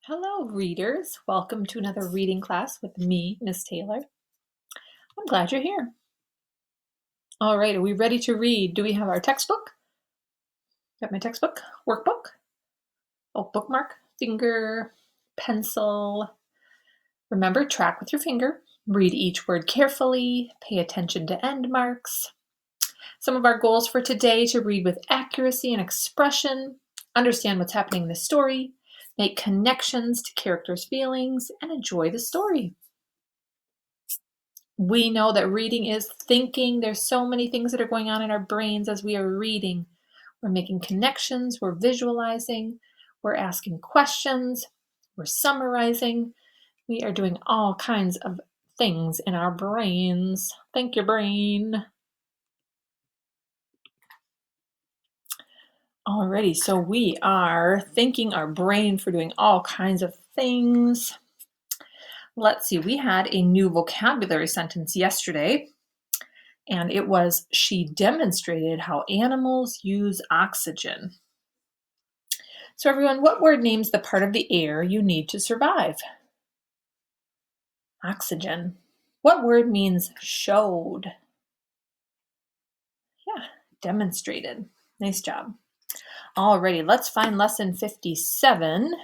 Hello, readers. Welcome to another reading class with me, Miss Taylor. I'm glad you're here. All right, are we ready to read? Do we have our textbook? Got my textbook, workbook, bookmark, finger, pencil. Remember, track with your finger. Read each word carefully. Pay attention to end marks. Some of our goals for today: to read with accuracy and expression, understand what's happening in the story, make connections to characters' feelings, and enjoy the story. We know that reading is thinking. There's so many things that are going on in our brains as we are reading. We're making connections, we're visualizing, we're asking questions, we're summarizing. We are doing all kinds of things in our brains. Thank you, brain. Alrighty, so we are thanking our brain for doing all kinds of things. Let's see, we had a new vocabulary sentence yesterday. And it was, she demonstrated how animals use oxygen. So everyone, what word names the part of the air you need to survive? Oxygen. What word means showed? Yeah, demonstrated. Nice job. Alrighty, let's find lesson 57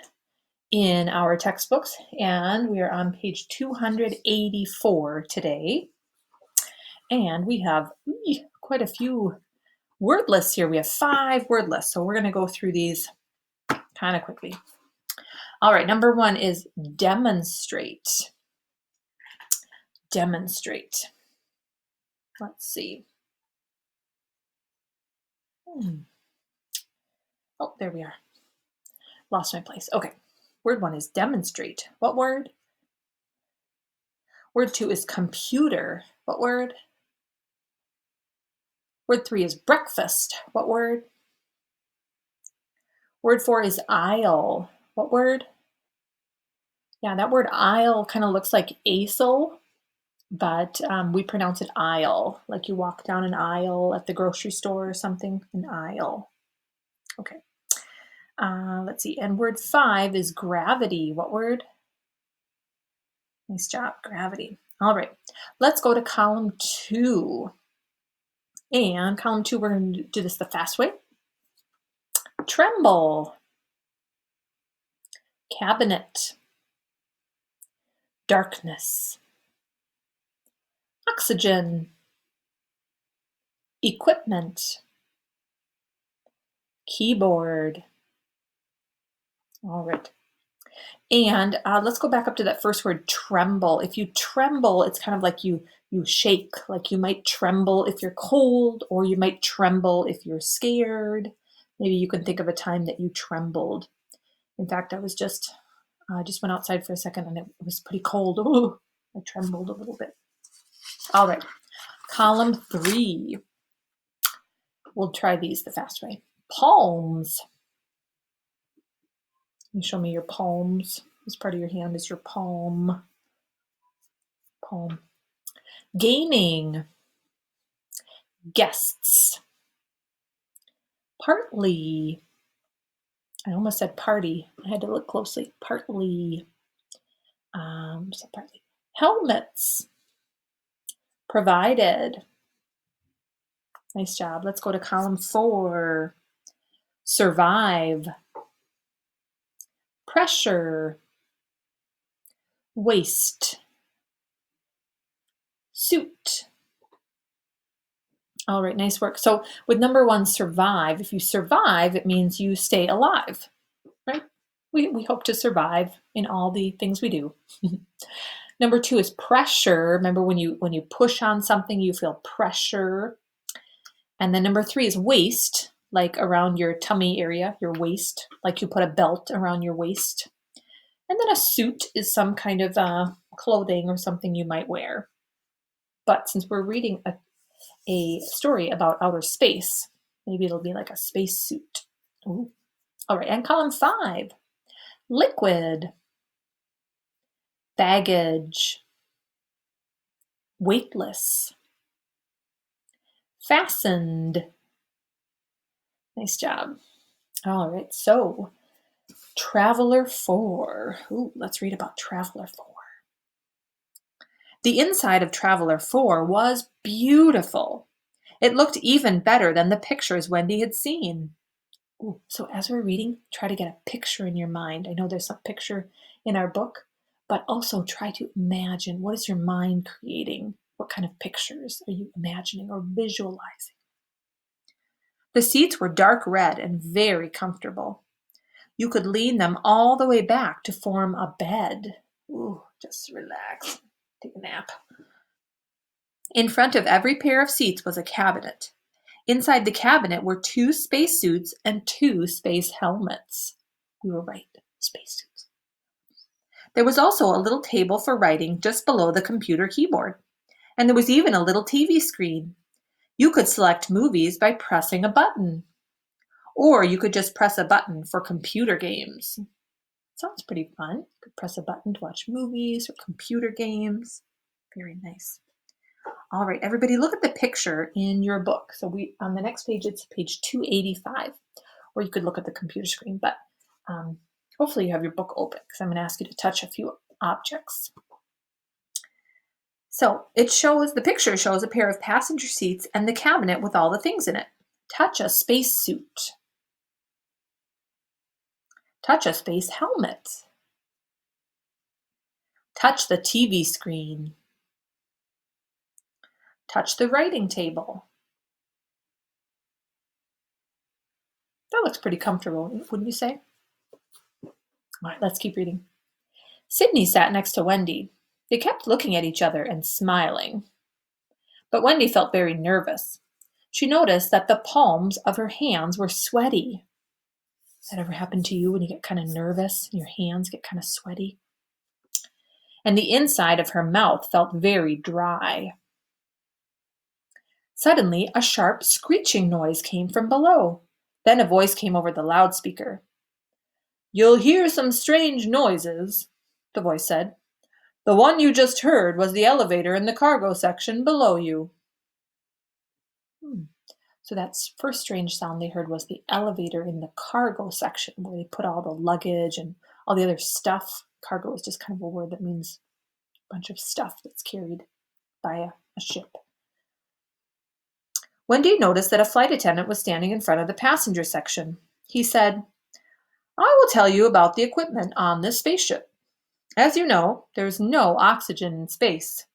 in our textbooks. And we are on page 284 today. And we have quite a few word lists here. We have 5 word lists. So we're going to go through these kind of quickly. All right, number 1 is demonstrate. Demonstrate. Let's see. Oh, there we are. Lost my place. Okay. Word 1 is demonstrate. What word? Word 2 is computer. What word? Word 3 is breakfast. What word? Word 4 is aisle. What word? Yeah, that word aisle kind of looks like aisle, but we pronounce it aisle, like you walk down an aisle at the grocery store or something, an aisle. Okay. Let's see. And word 5 is gravity. What word? Nice job, gravity. All right. Let's go to column 2. And column 2, we're going to do this the fast way. Tremble. Cabinet. Darkness. Oxygen. Equipment. Keyboard. All right. And let's go back up to that first word, tremble. If you tremble, it's kind of like you shake, like you might tremble if you're cold, or you might tremble if you're scared. Maybe you can think of a time that you trembled. In fact, I just went outside for a second and it was pretty cold. Ooh, I trembled a little bit. All right, column 3. We'll try these the fast way. Palms. You show me your palms. This part of your hand is your palm. Palm. Gaming. Guests. Partly. I almost said party. I had to look closely. Partly. Partly. Helmets. Provided. Nice job. Let's go to column 4. Survive. Pressure. Waste. Suit. All right, nice work. So with number 1, survive, if you survive, it means you stay alive, right? We hope to survive in all the things we do. Number 2 is pressure. Remember when you push on something, you feel pressure. And then number 3 is waist, like around your tummy area, your waist, like you put a belt around your waist. And then a suit is some kind of clothing or something you might wear. But since we're reading a story about outer space, maybe it'll be like a space suit. Ooh. All right, and column 5, liquid, baggage, weightless, fastened. Nice job. All right, so Traveler 4. Ooh, let's read about Traveler 4. The inside of Traveler 4 was beautiful. It looked even better than the pictures Wendy had seen. Ooh, so as we're reading, try to get a picture in your mind. I know there's some picture in our book, but also try to imagine, what is your mind creating? What kind of pictures are you imagining or visualizing? The seats were dark red and very comfortable. You could lean them all the way back to form a bed. Ooh, just relax, take a nap. In front of every pair of seats was a cabinet. Inside the cabinet were 2 spacesuits and 2 space helmets. We were right, spacesuits. There was also a little table for writing just below the computer keyboard. And there was even a little TV screen. You could select movies by pressing a button. Or you could just press a button for computer games. Sounds pretty fun. You could press a button to watch movies or computer games. Very nice. All right, everybody, look at the picture in your book. So on the next page, it's page 285, or you could look at the computer screen, but hopefully you have your book open because I'm going to ask you to touch a few objects. So the picture shows a pair of passenger seats and the cabinet with all the things in it. Touch a space suit. Touch a space helmet. Touch the TV screen. Touch the writing table. That looks pretty comfortable, wouldn't you say? All right, let's keep reading. Sydney sat next to Wendy. They kept looking at each other and smiling. But Wendy felt very nervous. She noticed that the palms of her hands were sweaty. Has that ever happened to you when you get kind of nervous and your hands get kind of sweaty? And the inside of her mouth felt very dry. Suddenly, a sharp screeching noise came from below. Then a voice came over the loudspeaker. "You'll hear some strange noises," the voice said. "The one you just heard was the elevator in the cargo section below you." So that first strange sound they heard was the elevator in the cargo section where they put all the luggage and all the other stuff. Cargo is just kind of a word that means a bunch of stuff that's carried by a ship. Wendy noticed that a flight attendant was standing in front of the passenger section. He said, "I will tell you about the equipment on this spaceship. As you know, there is no oxygen in space,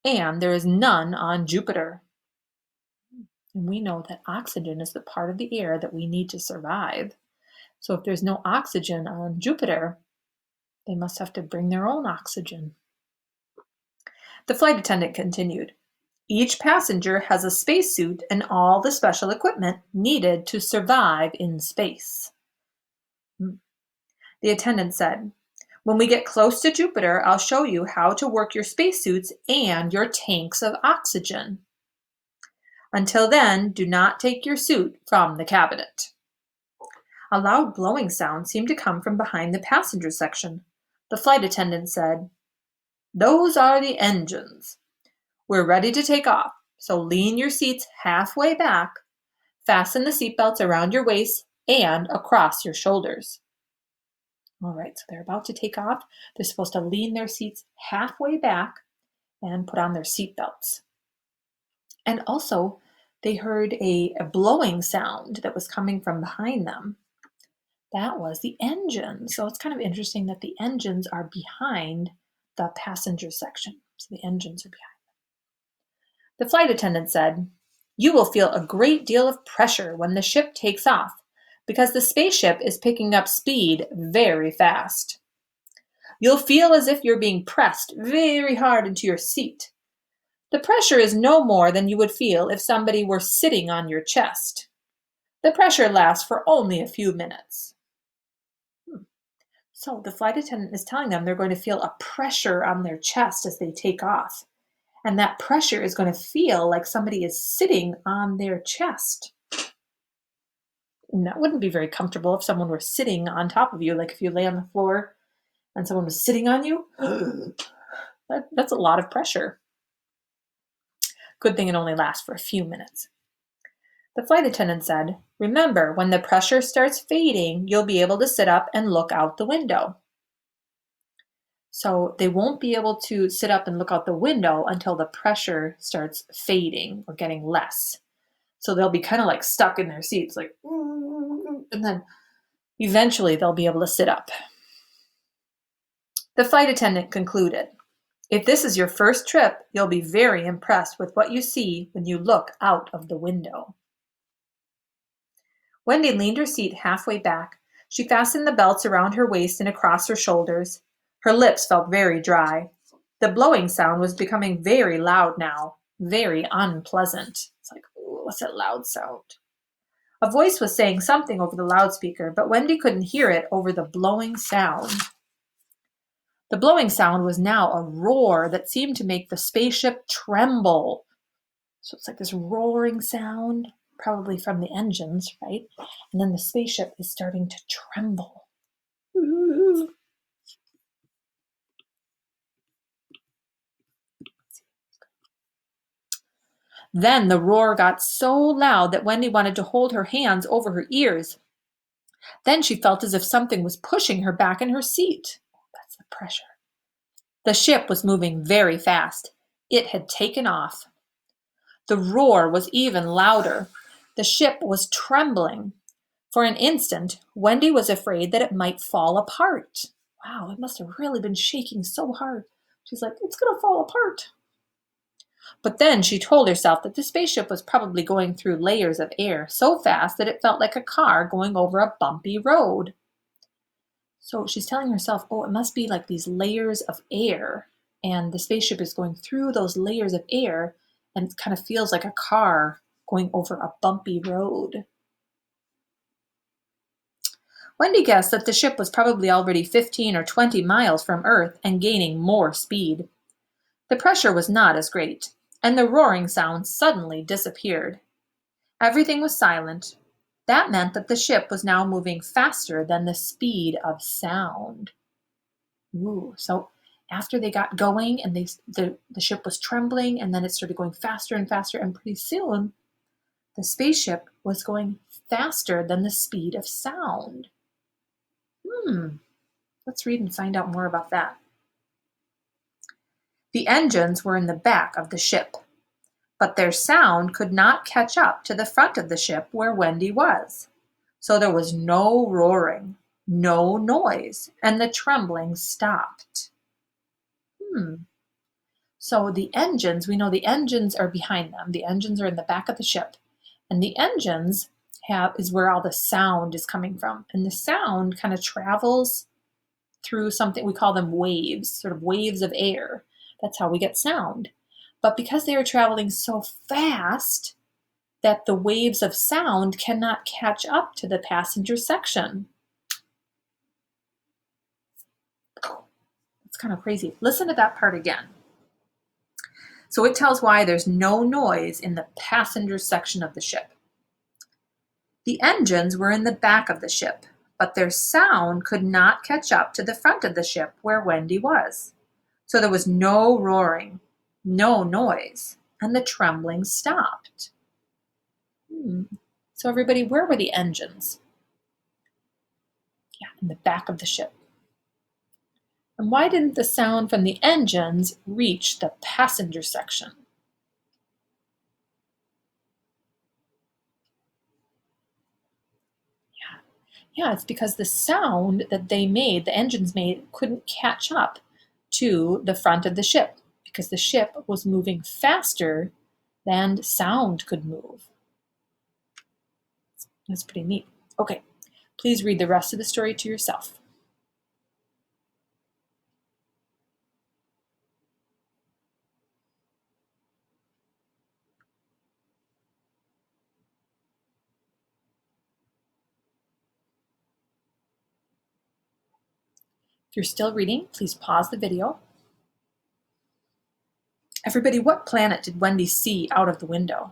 and there is none on Jupiter. And we know that oxygen is the part of the air that we need to survive. So if there's no oxygen on Jupiter, they must have to bring their own oxygen." The flight attendant continued, "Each passenger has a spacesuit and all the special equipment needed to survive in space." The attendant said, "When we get close to Jupiter, I'll show you how to work your spacesuits and your tanks of oxygen. Until then, do not take your suit from the cabinet." A loud blowing sound seemed to come from behind the passenger section. The flight attendant said, "Those are the engines. We're ready to take off, so lean your seats halfway back, fasten the seatbelts around your waist and across your shoulders." All right, so they're about to take off. They're supposed to lean their seats halfway back and put on their seatbelts. And also, they heard a blowing sound that was coming from behind them. That was the engine. So it's kind of interesting that the engines are behind the passenger section. So the engines are behind them. The flight attendant said, "You will feel a great deal of pressure when the ship takes off because the spaceship is picking up speed very fast. You'll feel as if you're being pressed very hard into your seat. The pressure is no more than you would feel if somebody were sitting on your chest. The pressure lasts for only a few minutes." So the flight attendant is telling them they're going to feel a pressure on their chest as they take off. And that pressure is going to feel like somebody is sitting on their chest. And that wouldn't be very comfortable if someone were sitting on top of you, like if you lay on the floor and someone was sitting on you. That's a lot of pressure. Good thing it only lasts for a few minutes. The flight attendant said, "Remember, when the pressure starts fading, you'll be able to sit up and look out the window." So they won't be able to sit up and look out the window until the pressure starts fading or getting less. So they'll be kind of like stuck in their seats, like, and then eventually they'll be able to sit up. The flight attendant concluded, "If this is your first trip, you'll be very impressed with what you see when you look out of the window." Wendy leaned her seat halfway back. She fastened the belts around her waist and across her shoulders. Her lips felt very dry. The blowing sound was becoming very loud now, very unpleasant. It's like, ooh, what's that loud sound? A voice was saying something over the loudspeaker, but Wendy couldn't hear it over the blowing sound. The blowing sound was now a roar that seemed to make the spaceship tremble. So it's like this roaring sound, probably from the engines, right? And then the spaceship is starting to tremble. Then the roar got so loud that Wendy wanted to hold her hands over her ears. Then she felt as if something was pushing her back in her seat. That's the pressure. The ship was moving very fast. It had taken off. The roar was even louder. The ship was trembling. For an instant, Wendy was afraid that it might fall apart. Wow, it must have really been shaking so hard. She's like, it's going to fall apart. But then she told herself that the spaceship was probably going through layers of air so fast that it felt like a car going over a bumpy road. So she's telling herself, oh, it must be like these layers of air. And the spaceship is going through those layers of air and it kind of feels like a car going over a bumpy road. Wendy guessed that the ship was probably already 15 or 20 miles from Earth and gaining more speed. The pressure was not as great, and the roaring sound suddenly disappeared. Everything was silent. That meant that the ship was now moving faster than the speed of sound. Ooh, so after they got going and the ship was trembling and then it started going faster and faster, and pretty soon the spaceship was going faster than the speed of sound. Let's read and find out more about that. The engines were in the back of the ship, but their sound could not catch up to the front of the ship where Wendy was. So there was no roaring, no noise, and the trembling stopped. So the engines, we know the engines are behind them. The engines are in the back of the ship. And the engines is where all the sound is coming from. And the sound kind of travels through something, we call them waves, sort of waves of air. That's how we get sound. But because they are traveling so fast that the waves of sound cannot catch up to the passenger section. It's kind of crazy. Listen to that part again. So it tells why there's no noise in the passenger section of the ship. The engines were in the back of the ship, but their sound could not catch up to the front of the ship where Wendy was. So there was no roaring, no noise, and the trembling stopped. So everybody, where were the engines? Yeah, in the back of the ship. And why didn't the sound from the engines reach the passenger section? Yeah, it's because the sound that they made, the engines made, couldn't catch up to the front of the ship because the ship was moving faster than sound could move. That's pretty neat. Okay, please read the rest of the story to yourself. If you're still reading, please pause the video. Everybody, what planet did Wendy see out of the window?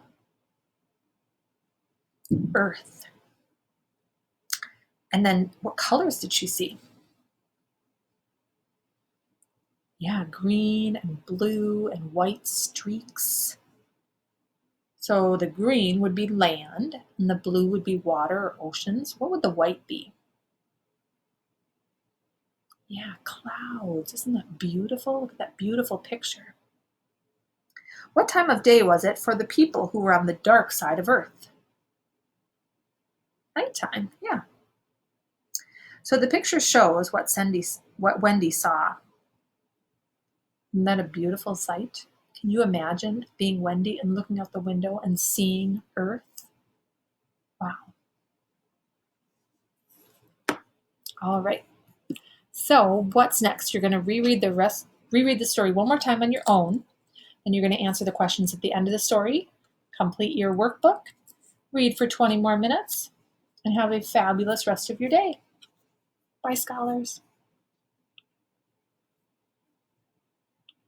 Earth. And then what colors did she see? Yeah, green and blue and white streaks. So the green would be land, and the blue would be water or oceans. What would the white be? Yeah, clouds. Isn't that beautiful? Look at that beautiful picture. What time of day was it for the people who were on the dark side of Earth? Nighttime, yeah. So the picture shows what Wendy saw. Isn't that a beautiful sight? Can you imagine being Wendy and looking out the window and seeing Earth? Wow. All right. So what's next? You're going to reread the story one more time on your own, and you're going to answer the questions at the end of the story. Complete your workbook, read for 20 more minutes, and have a fabulous rest of your day. Bye, scholars.